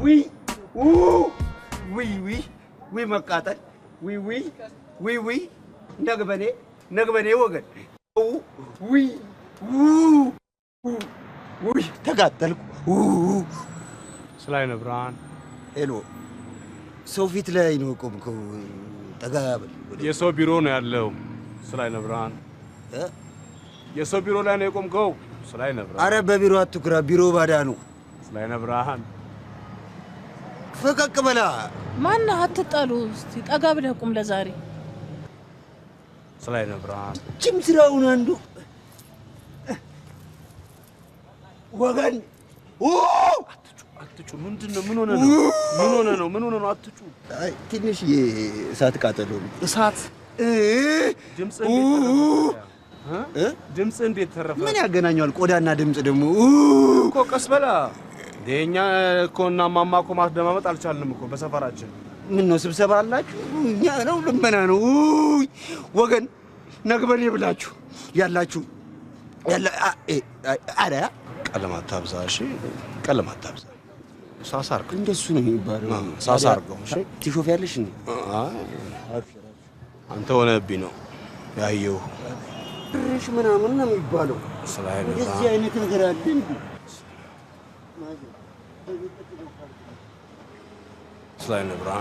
ዊ መቃጠል ዊ ነግበኔ ወገን ዊ ተቃጠልኩ። ስላይነ ብርሃን ሄሎ፣ ሰው ፊት ላይ ነው ቆምከው። ጠጋ በል። የሰው ቢሮ ነው ያለው። ስላይነ ብርሃን የሰው ቢሮ ላይ ነው የቆምከው። ስላይነ ብርሃን አረ በቢሮ አትኩራ፣ ቢሮ ባዳ ነው። ስላይነ ብርሃን ፈቀቅ በላ። ማነህ? አትጣሉ። እስቲ ጠጋ ብለህ ቁም ለዛሬ። ስላይነ ብርሃን ጅም ስራውን አንዱ ወገን አትጩ። ምንድነው? ምን ሆነ ነው? አትጩ። አይ ትንሽ የእሳት ቃጠሎ ነው። እሳት ድምፅ እንዴት ተረፈ? ምን ያገናኘዋል? ቆዳና ድምፅ ደግሞ እኮ ቀስ በላ። እኛ እኮ እና ማማ እኮ ማስደማመጥ አልቻልንም እኮ በሰፈራችን። ምን ነው ስብሰባ አላችሁ? እኛ ነው ልመና ነው ወገን። ነግበኔ ብላችሁ ያላችሁ አረ ቀለም አታብዛ። እሺ ቀለም አታብዛ። ሳሳርክ እንደሱ ነው የሚባለው። ሳሳርገው። እሺ ትሾፊያለሽ እንዴ? አንተ ሆነብኝ ነው ያየው። እሺ ምናምን ነው የሚባለው። እንደዚህ አይነት ነገር አለ እንዴ? ስላይነ ብርሃን